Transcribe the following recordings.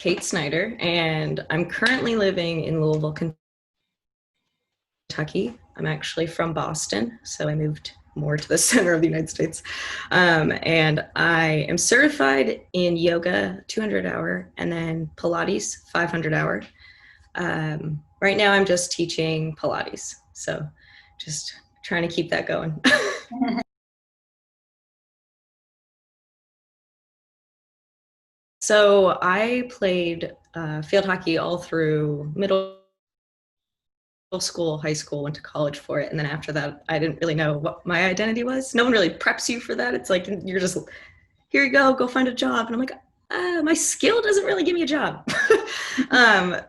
Kate Snyder, and I'm currently living in Louisville, Kentucky. I'm actually from Boston, so I moved more to the center of the United States. And I am certified in yoga 200 hour and then Pilates 500 hour. Right now, I'm just teaching Pilates, so just trying to keep that going. So I played field hockey all through middle school, high school, went to college for it. And then after that, I didn't really know what my identity was. No one really preps you for that. It's like, you're just, here you go find a job. And I'm like, my skill doesn't really give me a job.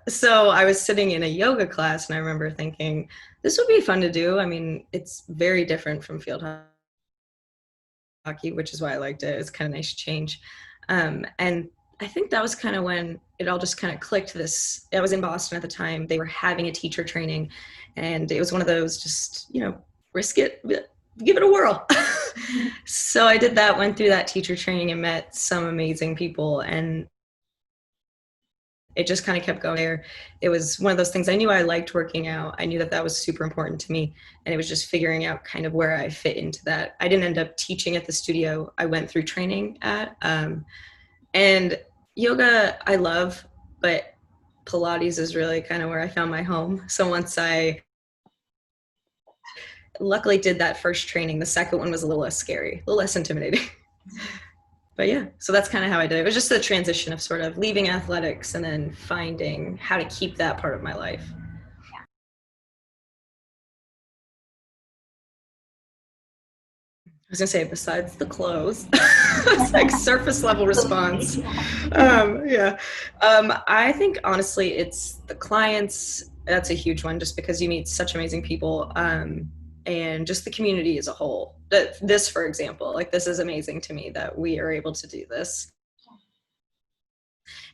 So I was sitting in a yoga class and I remember thinking, this would be fun to do. I mean, it's very different from field hockey, which is why I liked it. It's kind of nice change. And I think that was kind of when it all just kind of clicked. I was in Boston at the time. They were having a teacher training, and it was one of those just, risk it, give it a whirl. So I did that, went through that teacher training and met some amazing people, and it just kind of kept going there. It was one of those things. I knew I liked working out. I knew that that was super important to me. And it was just figuring out kind of where I fit into that. I didn't end up teaching at the studio I went through training at. And yoga, I love, but Pilates is really kind of where I found my home. So once I luckily did that first training, the second one was a little less scary, a little less intimidating. But yeah, so that's kind of how I did it. It was just the transition of sort of leaving athletics and then finding how to keep that part of my life. I was gonna say, besides the clothes, it's like surface level response. Yeah. I think honestly, it's the clients. That's a huge one, just because you meet such amazing people, and just the community as a whole. This, for example, like this is amazing to me that we are able to do this,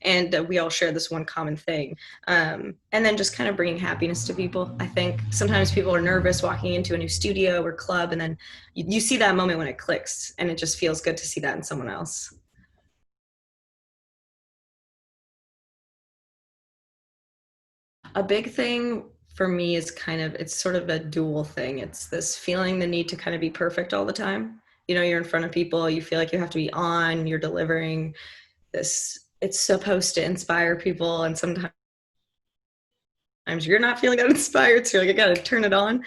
and we all share this one common thing. And then just kind of bringing happiness to people. I think sometimes people are nervous walking into a new studio or club, and then you see that moment when it clicks, and it just feels good to see that in someone else. A big thing for me is kind of, it's sort of a dual thing. It's this feeling the need to kind of be perfect all the time. You're in front of people, you feel like you have to be on, you're delivering this, it's supposed to inspire people, and sometimes you're not feeling that inspired, so you're like, I gotta turn it on.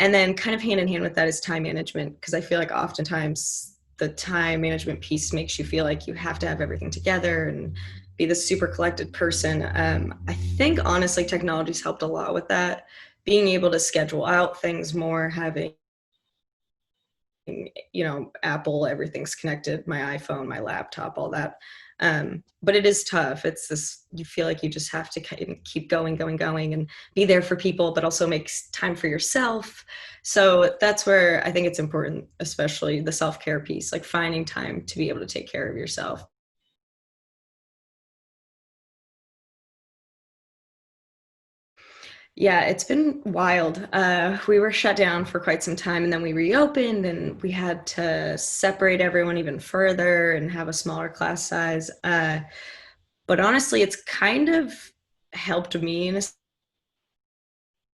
And then kind of hand in hand with that is time management, because I feel like oftentimes the time management piece makes you feel like you have to have everything together and be this super collected person. I think honestly technology's helped a lot with that, being able to schedule out things more, having Apple, everything's connected, my iPhone, my laptop, all that. But it is tough. It's this, you feel like you just have to keep going and be there for people, but also make time for yourself. So that's where I think it's important, especially the self-care piece, like finding time to be able to take care of yourself. Yeah, it's been wild. We were shut down for quite some time, and then we reopened, and we had to separate everyone even further and have a smaller class size. But honestly, it's kind of helped me in a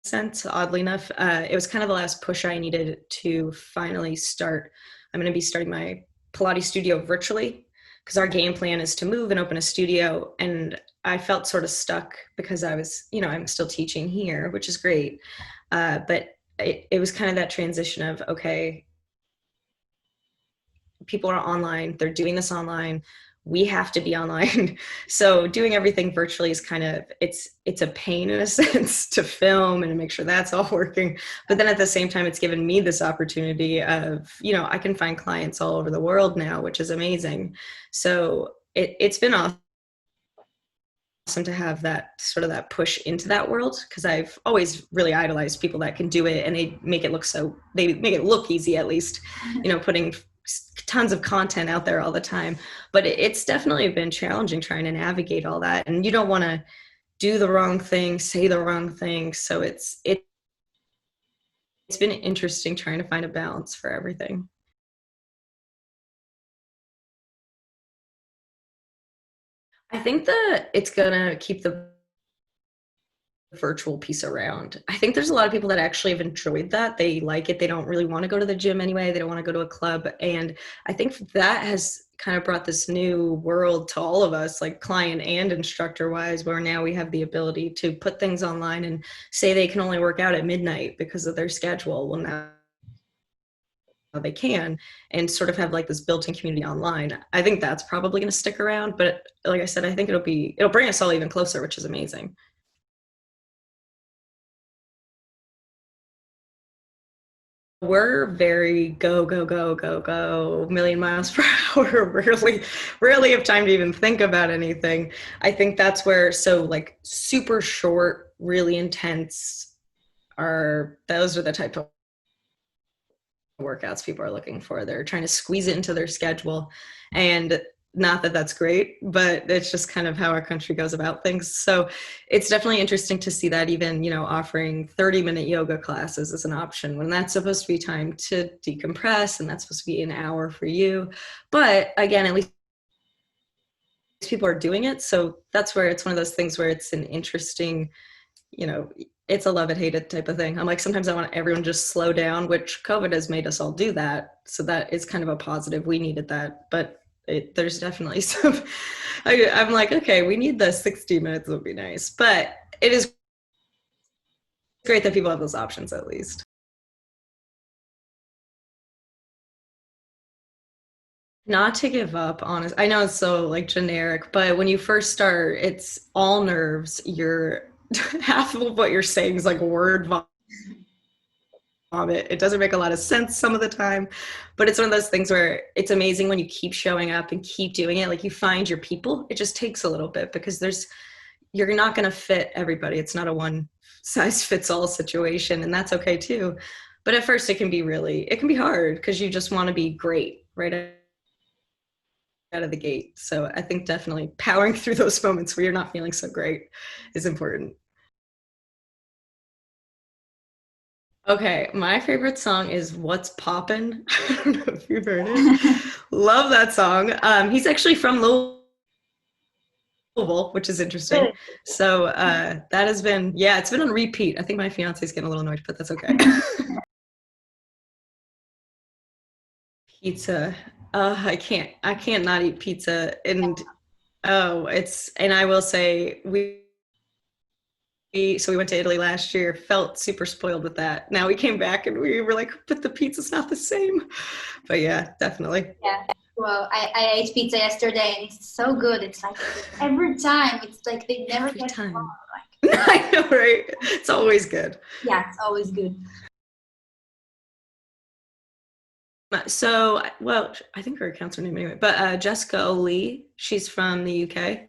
sense, oddly enough. It was kind of the last push I needed to finally start. I'm going to be starting my Pilates studio virtually, because our game plan is to move and open a studio. And I felt sort of stuck because I'm still teaching here, which is great. But it was kind of that transition of, okay, people are online, they're doing this online, we have to be online. So doing everything virtually is kind of, it's a pain in a sense to film and to make sure that's all working. But then at the same time, it's given me this opportunity of, I can find clients all over the world now, which is amazing. So it's been awesome to have that sort of that push into that world, because I've always really idolized people that can do it, and they make it look easy, at least, putting tons of content out there all the time. But it's definitely been challenging trying to navigate all that, and you don't want to do the wrong thing, say the wrong thing. So it's been interesting trying to find a balance for everything. I think that it's gonna keep the virtual piece around. I think there's a lot of people that actually have enjoyed that. They like it. They don't really want to go to the gym anyway. They don't want to go to a club. And I think that has kind of brought this new world to all of us, like client and instructor wise, where now we have the ability to put things online and say they can only work out at midnight because of their schedule. Well, now they can, and sort of have like this built-in community online. I think that's probably going to stick around, but like I said, I think it'll bring us all even closer, which is amazing. We're very go, go, go, go, go, million miles per hour. Rarely have time to even think about anything. I think that's where, so like super short, really intense those are the type of workouts people are looking for. They're trying to squeeze it into their schedule. And not that that's great, but it's just kind of how our country goes about things. So it's definitely interesting to see that even, offering 30-minute yoga classes as an option when that's supposed to be time to decompress and that's supposed to be an hour for you. But again, at least people are doing it. So that's where it's one of those things where it's an interesting, you know, it's a love it, hate it type of thing. I'm like, sometimes I want everyone to just slow down, which COVID has made us all do that. So that is kind of a positive. We needed that. But there's definitely some, I'm like, okay, we need the 60 minutes would be nice. But it is great that people have those options at least. Not to give up, honest. I know it's so like generic, but when you first start, it's all nerves. You're half of what you're saying is like word vomit. It doesn't make a lot of sense some of the time, but it's one of those things where it's amazing when you keep showing up and keep doing it. Like you find your people. It just takes a little bit because you're not going to fit everybody. It's not a one size fits all situation, and that's okay too. But at first, it can be hard because you just want to be great right out of the gate. So I think definitely powering through those moments where you're not feeling so great is important. Okay, my favorite song is "What's Poppin'." I don't know if you've heard it. Love that song. He's actually from Louisville, which is interesting. Really? So that has been, yeah, it's been on repeat. I think my fiance is getting a little annoyed, but that's okay. Pizza. I can't not eat pizza. And and I will say so we went to Italy last year, felt super spoiled with that. Now we came back and we were like, but the pizza's not the same. But yeah, definitely. Yeah. Well, I ate pizza yesterday and it's so good. It's like every time, it's like they never Every get it wrong. time. Like, I know, right? It's always good. yeah, it's always good. So, well, I think her account's her name anyway, but Jessica Lee, she's from the UK.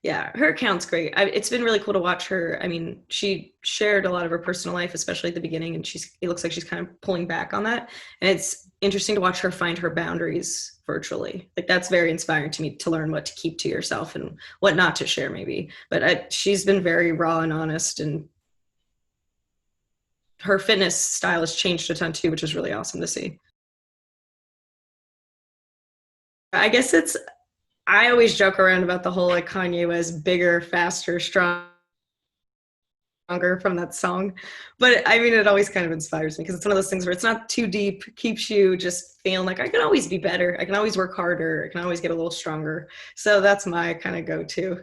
Yeah, her account's great. It's been really cool to watch her. I mean, she shared a lot of her personal life, especially at the beginning, and it looks like she's kind of pulling back on that. And it's interesting to watch her find her boundaries virtually. Like that's very inspiring to me to learn what to keep to yourself and what not to share, maybe. But she's been very raw and honest, and her fitness style has changed a ton too, which is really awesome to see. I guess I always joke around about the whole like Kanye was bigger, faster, stronger from that song. But I mean, it always kind of inspires me because it's one of those things where it's not too deep, keeps you just feeling like I can always be better. I can always work harder. I can always get a little stronger. So that's my kind of go to.